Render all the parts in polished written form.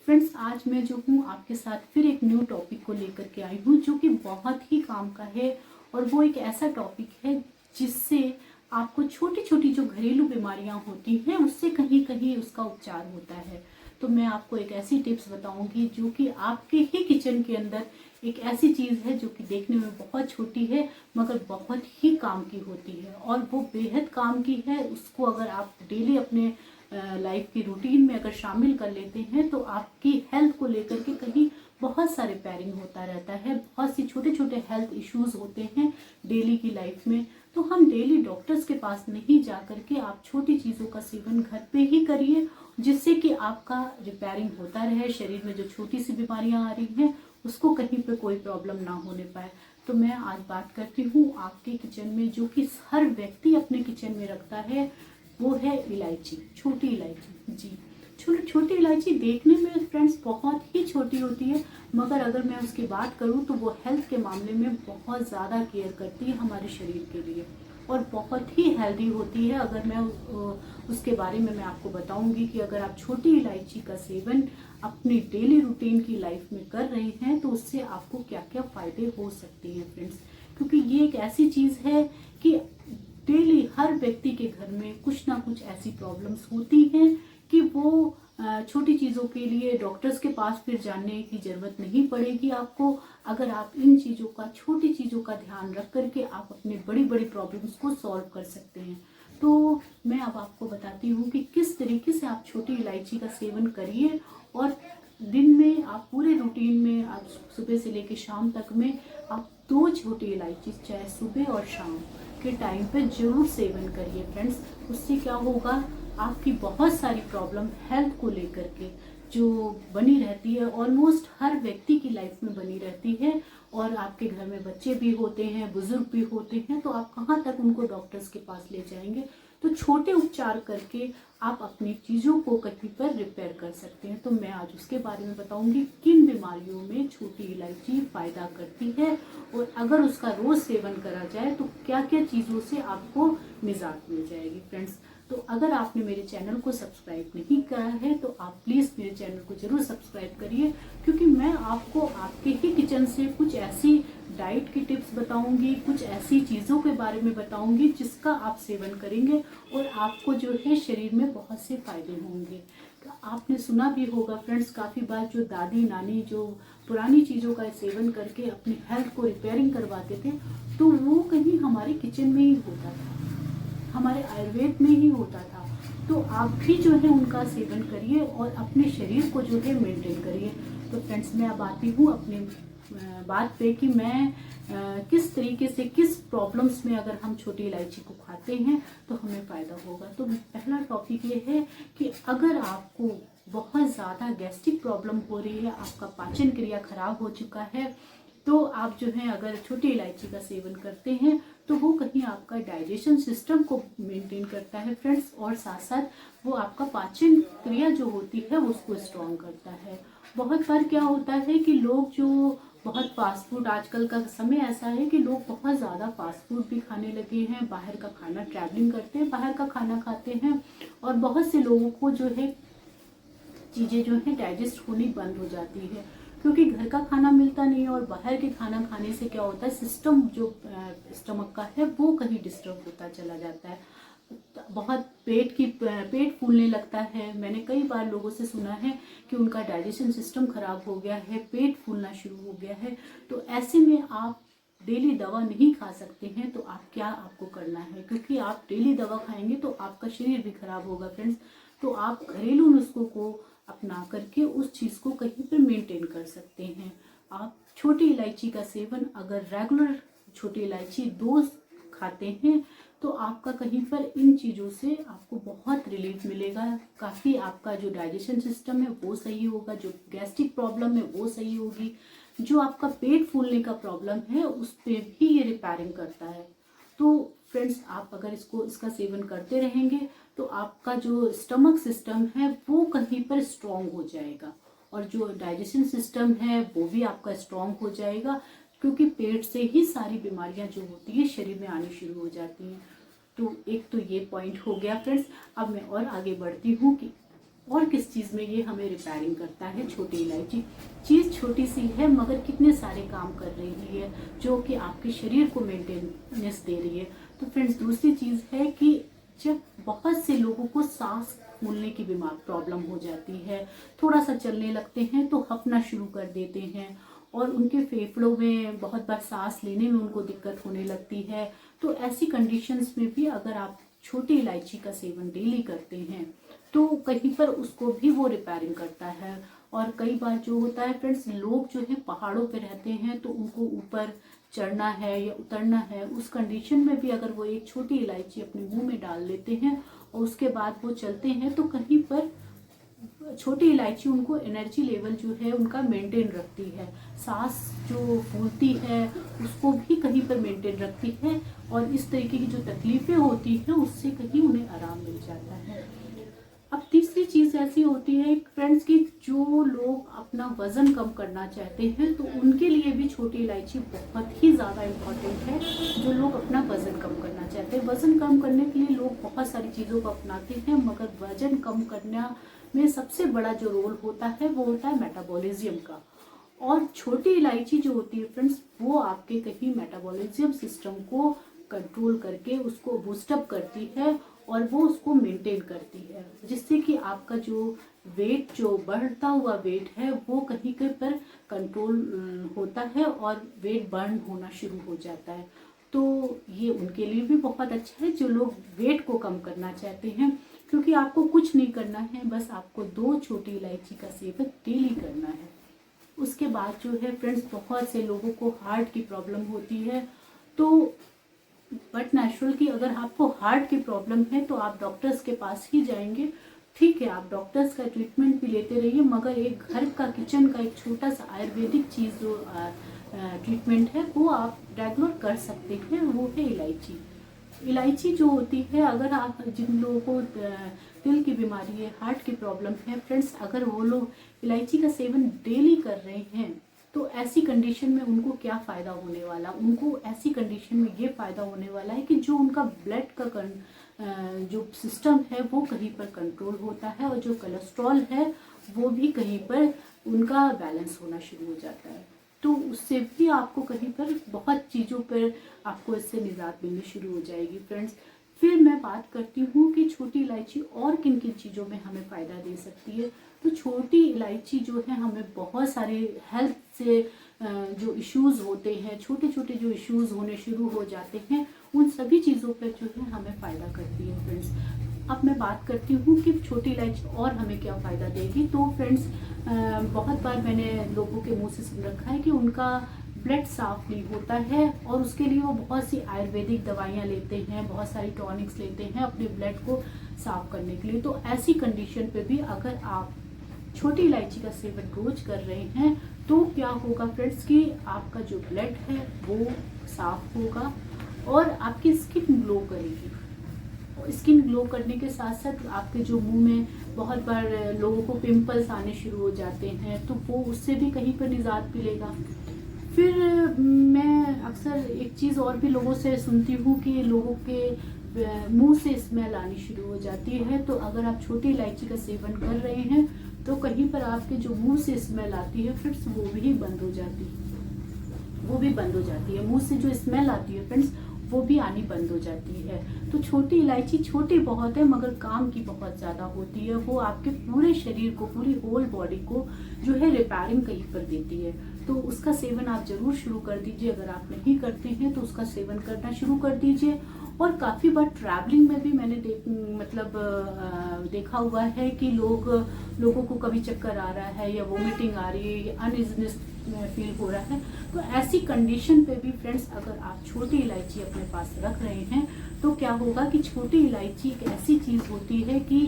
Friends, आज मैं जो हूँ आपके साथ फिर एक न्यू टॉपिक को लेकर के आई हूँ जो कि बहुत ही काम का है। और वो एक ऐसा टॉपिक है जिससे आपको छोटी छोटी जो घरेलू बीमारियाँ होती हैं उससे कहीं कहीं उसका उपचार होता है। तो मैं आपको एक ऐसी टिप्स बताऊंगी जो कि आपके ही किचन के अंदर एक ऐसी चीज़ है जो कि देखने में बहुत छोटी है मगर बहुत ही काम की होती है और वो बेहद काम की है। उसको अगर आप डेली अपने लाइफ की रूटीन में अगर शामिल कर लेते हैं तो आपकी हेल्थ को लेकर के कहीं बहुत सारे पैरिंग होता रहता है, बहुत सी छोटे छोटे हेल्थ इश्यूज होते हैं डेली की लाइफ में। तो हम डेली डॉक्टर्स के पास नहीं जा करके आप छोटी चीज़ों का सेवन घर पे ही करिए जिससे कि आपका रिपेयरिंग होता रहे, शरीर में जो छोटी सी बीमारियां आ रही हैं उसको कहीं पे कोई प्रॉब्लम ना होने पाए। तो मैं आज बात करती हूँ आपके किचन में जो कि हर व्यक्ति अपने किचन में रखता है, वो है इलायची, छोटी इलायची। जी, छोटी इलायची देखने में फ्रेंड्स बहुत ही छोटी होती है मगर अगर मैं उसकी बात करूं तो वो हेल्थ के मामले में बहुत ज़्यादा केयर करती है हमारे शरीर के लिए और बहुत ही हेल्दी होती है। अगर मैं उसके बारे में मैं आपको बताऊंगी कि अगर आप छोटी इलायची का सेवन अपनी डेली रूटीन की लाइफ में कर रहे हैं तो उससे आपको क्या क्या फ़ायदे हो सकते हैं फ्रेंड्स। क्योंकि ये एक ऐसी चीज़ है कि डेली हर व्यक्ति के घर में कुछ ना कुछ ऐसी प्रॉब्लम्स होती हैं कि वो छोटी चीज़ों के लिए डॉक्टर्स के पास फिर जाने की ज़रूरत नहीं पड़ेगी आपको। अगर आप इन चीज़ों का, छोटी चीज़ों का ध्यान रख करके आप अपने बड़ी बड़ी प्रॉब्लम्स को सॉल्व कर सकते हैं। तो मैं अब आपको बताती हूँ कि किस तरीके से आप छोटी इलायची का सेवन करिए और दिन में आप पूरे रूटीन में आप सुबह से लेकर शाम तक में आप 2 छोटी इलायची चाहे सुबह और शाम के टाइम पे जरूर सेवन करिए फ्रेंड्स। उससे क्या होगा, आपकी बहुत सारी प्रॉब्लम हेल्थ को लेकर के जो बनी रहती है, ऑलमोस्ट हर व्यक्ति की लाइफ में बनी रहती है। और आपके घर में बच्चे भी होते हैं, बुजुर्ग भी होते हैं, तो आप कहाँ तक उनको डॉक्टर्स के पास ले जाएंगे। तो छोटे उपचार करके आप अपनी चीज़ों को कहीं पर रिपेयर कर सकते हैं। तो मैं आज उसके बारे में बताऊंगी किन बीमारियों में छोटी इलायची फ़ायदा करती है और अगर उसका रोज़ सेवन करा जाए तो क्या क्या चीज़ों से आपको निजात मिल जाएगी फ्रेंड्स। तो अगर आपने मेरे चैनल को सब्सक्राइब नहीं करा है तो आप प्लीज़ मेरे चैनल को ज़रूर सब्सक्राइब करिए, क्योंकि मैं आपको आपके ही किचन से कुछ ऐसी डाइट की टिप्स बताऊंगी, कुछ ऐसी चीज़ों के बारे में बताऊंगी जिसका आप सेवन करेंगे और आपको जो है शरीर में बहुत से फायदे होंगे। तो आपने सुना भी होगा फ्रेंड्स, काफ़ी बार जो दादी नानी जो पुरानी चीज़ों का सेवन करके अपनी हेल्थ को रिपेयरिंग करवाते थे तो वो कहीं हमारे किचन में ही होता था, हमारे आयुर्वेद में ही होता था। तो आप भी जो है उनका सेवन करिए और अपने शरीर को जो है मेंटेन करिए। तो फ्रेंड्स, मैं अब आती हूँ अपने बात पे कि मैं किस तरीके से, किस प्रॉब्लम्स में अगर हम छोटी इलायची को खाते हैं तो हमें फ़ायदा होगा। तो पहला टॉपिक ये है कि अगर आपको बहुत ज़्यादा गैस्ट्रिक प्रॉब्लम हो रही है, आपका पाचन क्रिया खराब हो चुका है, तो आप जो है अगर छोटी इलायची का सेवन करते हैं तो वो कहीं आपका डाइजेशन सिस्टम को मेंटेन करता है फ्रेंड्स, और साथ साथ वो आपका पाचन क्रिया जो होती है उसको स्ट्रॉन्ग करता है। बहुत बार क्या होता है कि लोग जो बहुत फास्ट फूड, आजकल का समय ऐसा है कि लोग बहुत ज़्यादा फास्ट फूड भी खाने लगे हैं, बाहर का खाना, ट्रैवलिंग करते हैं, बाहर का खाना खाते हैं और बहुत से लोगों को जो है चीज़ें जो है डाइजेस्ट होनी बंद हो जाती है क्योंकि घर का खाना मिलता नहीं है। और बाहर के खाना खाने से क्या होता है, सिस्टम जो स्टमक का है वो कहीं डिस्टर्ब होता चला जाता है, बहुत पेट फूलने लगता है। मैंने कई बार लोगों से सुना है कि उनका डाइजेशन सिस्टम खराब हो गया है, पेट फूलना शुरू हो गया है। तो ऐसे में आप डेली दवा नहीं खा सकते हैं। तो आप क्या आपको करना है, क्योंकि आप डेली दवा खाएंगे तो आपका शरीर भी खराब होगा फ्रेंड्स। तो आप घरेलू नुस्खों को अपना करके उस चीज़ को कहीं पर मेंटेन कर सकते हैं। आप छोटी इलायची का सेवन अगर रेगुलर छोटी इलायची 2 खाते हैं तो आपका कहीं पर इन चीज़ों से आपको बहुत रिलीफ मिलेगा। काफ़ी आपका जो डाइजेशन सिस्टम है वो सही होगा, जो गैस्ट्रिक प्रॉब्लम है वो सही होगी, जो आपका पेट फूलने का प्रॉब्लम है उस पर भी ये रिपेयरिंग करता है। तो फ्रेंड्स, आप अगर इसका सेवन करते रहेंगे तो आपका जो स्टमक सिस्टम है वो कहीं पर स्ट्रॉन्ग हो जाएगा और जो डाइजेशन सिस्टम है वो भी आपका स्ट्रॉन्ग हो जाएगा, क्योंकि पेट से ही सारी बीमारियां जो होती है शरीर में आनी शुरू हो जाती हैं। तो एक तो ये पॉइंट हो गया फ्रेंड्स। अब मैं और आगे बढ़ती हूँ कि और किस चीज़ में ये हमें रिपेयरिंग करता है, छोटी इलायची। चीज़ छोटी सी है मगर कितने सारे काम कर रही है जो कि आपके शरीर को मेंटेनेंस दे रही है। तो फ्रेंड्स, दूसरी चीज़ है कि जब बहुत से लोगों को सांस फूलने की बीमार प्रॉब्लम हो जाती है, थोड़ा सा चलने लगते हैं तो हफना शुरू कर देते हैं और उनके फेफड़ों में बहुत बार सांस लेने में उनको दिक्कत होने लगती है। तो ऐसी कंडीशंस में भी अगर आप छोटी इलायची का सेवन डेली करते हैं तो कहीं पर उसको भी वो रिपेयरिंग करता है। और कई बार जो होता है फ्रेंड्स, लोग जो है पहाड़ों पे रहते हैं तो उनको ऊपर चढ़ना है या उतरना है, उस कंडीशन में भी अगर वो एक छोटी इलायची अपने मुंह में डाल लेते हैं और उसके बाद वो चलते हैं तो कहीं पर छोटी इलायची उनको एनर्जी लेवल जो है उनका मेंटेन रखती है, सांस जो फूलती है उसको भी कहीं पर मेंटेन रखती है और इस तरीके की जो तकलीफें होती है उससे कहीं उन्हें आराम मिल जाता है। अब तीसरी चीज़ ऐसी होती है फ्रेंड्स कि जो लोग अपना वज़न कम करना चाहते हैं तो उनके लिए भी छोटी इलायची बहुत ही ज़्यादा इम्पॉर्टेंट है। जो लोग अपना वज़न कम करना चाहते हैं, वज़न कम करने के लिए लोग बहुत सारी चीज़ों को अपनाते हैं मगर वज़न कम करना में सबसे बड़ा जो रोल होता है वो होता है मेटाबॉलिज्म का। और छोटी इलायची जो होती है फ्रेंड्स, वो आपके कहीं मेटाबॉलिज्म सिस्टम को कंट्रोल करके उसको बूस्टअप करती है और वो उसको मेंटेन करती है, जिससे कि आपका जो वेट, जो बढ़ता हुआ वेट है वो कहीं कहीं पर कंट्रोल होता है और वेट बर्न होना शुरू हो जाता है। तो ये उनके लिए भी बहुत अच्छा है जो लोग वेट को कम करना चाहते हैं, क्योंकि आपको कुछ नहीं करना है, बस आपको 2 छोटी इलायची का सेवन डेली करना है। उसके बाद जो है फ्रेंड्स, बहुत से लोगों को हार्ट की प्रॉब्लम होती है। तो बट नेचुरल कि अगर आपको हार्ट की प्रॉब्लम है तो आप डॉक्टर्स के पास ही जाएंगे, ठीक है, आप डॉक्टर्स का ट्रीटमेंट भी लेते रहिए, मगर एक घर का किचन का एक छोटा सा आयुर्वेदिक चीज़ जो ट्रीटमेंट है वो आप रेगुलर कर सकते हैं, वो है इलायची। इलायची जो होती है, अगर आप जिन लोगों को दिल की बीमारी है, हार्ट की प्रॉब्लम है फ्रेंड्स, अगर वो लोग इलायची का सेवन डेली कर रहे हैं तो ऐसी कंडीशन में उनको क्या फ़ायदा होने वाला, उनको ऐसी कंडीशन में ये फ़ायदा होने वाला है कि जो उनका ब्लड का जो सिस्टम है वो कहीं पर कंट्रोल होता है और जो कोलेस्ट्रॉल है वो भी कहीं पर उनका बैलेंस होना शुरू हो जाता है। तो उससे भी आपको कहीं पर बहुत चीज़ों पर आपको इससे निजात मिलनी शुरू हो जाएगी फ्रेंड्स। फिर मैं बात करती हूँ कि छोटी इलायची और किन किन चीज़ों में हमें फ़ायदा दे सकती है। तो छोटी इलायची जो है हमें बहुत सारे हेल्थ से जो इश्यूज़ होते हैं, छोटे छोटे जो इश्यूज़ होने शुरू हो जाते हैं, उन सभी चीज़ों पर जो है हमें फ़ायदा करती है फ्रेंड्स। अब मैं बात करती हूँ कि छोटी इलायची और हमें क्या फ़ायदा देगी। तो फ्रेंड्स, बहुत बार मैंने लोगों के मुंह से सुन रखा है कि उनका ब्लड साफ नहीं होता है और उसके लिए वो बहुत सी आयुर्वेदिक दवाइयाँ लेते हैं, बहुत सारी टॉनिक्स लेते हैं अपने ब्लड को साफ करने के लिए। तो ऐसी कंडीशन पे भी अगर आप छोटी इलायची का सेवन रोज कर रहे हैं तो क्या होगा फ्रेंड्स कि आपका जो ब्लड है वो साफ होगा और आपकी स्किन ग्लो करेगी। स्किन ग्लो करने के साथ साथ आपके जो मुंह में बहुत बार लोगों को पिंपल्स आने शुरू हो जाते हैं तो वो उससे भी कहीं पर निजात मिलेगा। फिर मैं अक्सर एक चीज़ और भी लोगों से सुनती हूँ कि लोगों के मुंह से स्मेल आनी शुरू हो जाती है। तो अगर आप छोटी इलायची का सेवन कर रहे हैं तो कहीं पर आपके जो मुंह से स्मेल आती है फ्रेंड्स वो भी बंद हो जाती है, मुंह से जो स्मेल आती है फ्रेंड्स वो भी आनी बंद हो जाती है। तो छोटी इलायची छोटी बहुत है मगर काम की बहुत ज़्यादा होती है। वो आपके पूरे शरीर को, पूरी होल बॉडी को जो है रिपेयरिंग कहीं पर देती है। तो उसका सेवन आप ज़रूर शुरू कर दीजिए। अगर आप नहीं करते हैं तो उसका सेवन करना शुरू कर दीजिए। और काफ़ी बार ट्रैवलिंग में भी मैंने देखा हुआ है कि लोगों को कभी चक्कर आ रहा है या वोमिटिंग आ रही है या अनइजनेस फील हो रहा है, तो ऐसी कंडीशन पे भी फ्रेंड्स अगर आप छोटी इलायची अपने पास रख रहे हैं तो क्या होगा कि छोटी इलायची एक ऐसी चीज़ होती है कि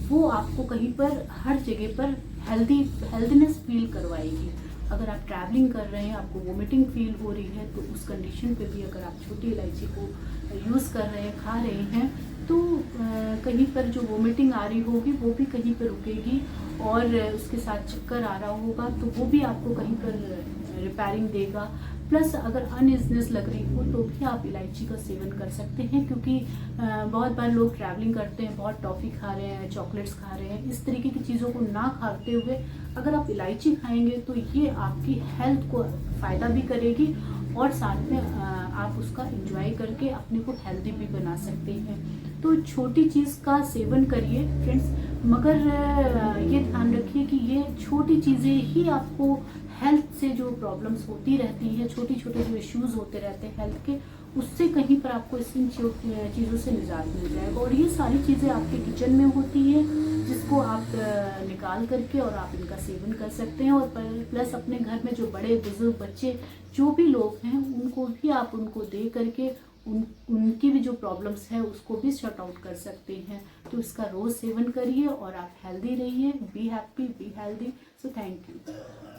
वो आपको कहीं पर हर जगह पर हेल्दीनेस फील करवाएगी। अगर आप ट्रैवलिंग कर रहे हैं, आपको वोमिटिंग फील हो रही है, तो उस कंडीशन पे भी अगर आप छोटी इलायची को यूज़ कर रहे हैं, खा रहे हैं, तो कहीं पर जो वोमिटिंग आ रही होगी वो भी कहीं पर रुकेगी और उसके साथ चक्कर आ रहा होगा तो वो भी आपको कहीं पर रिपेयरिंग देगा। प्लस अगर अनइजनेस लग रही हो तो भी आप इलायची का सेवन कर सकते हैं, क्योंकि बहुत बार लोग ट्रैवलिंग करते हैं, बहुत टॉफ़ी खा रहे हैं, चॉकलेट्स खा रहे हैं, इस तरीके की चीज़ों को ना खाते हुए अगर आप इलायची खाएंगे तो ये आपकी हेल्थ को फ़ायदा भी करेगी और साथ में आप उसका एंजॉय करके अपने को हेल्दी भी बना सकते हैं। तो छोटी चीज़ का सेवन करिए फ्रेंड्स, मगर ये ध्यान रखिए कि ये छोटी चीज़ें ही आपको हेल्थ से जो प्रॉब्लम्स होती रहती है, छोटी छोटे जो इश्यूज़ होते रहते हैं हेल्थ के, उससे कहीं पर आपको इन चीज़ों से निजात मिल जाएगा। और ये सारी चीज़ें आपके किचन में होती है, जिसको आप निकाल करके और आप इनका सेवन कर सकते हैं। और प्लस अपने घर में जो बड़े बुजुर्ग बच्चे जो भी लोग हैं उनको भी आप उनको दे करके उनकी भी जो प्रॉब्लम्स है उसको भी शॉर्ट आउट कर सकते हैं। तो इसका रोज़ सेवन करिए और आप हेल्दी रहिए, be happy, be healthy. So thank you.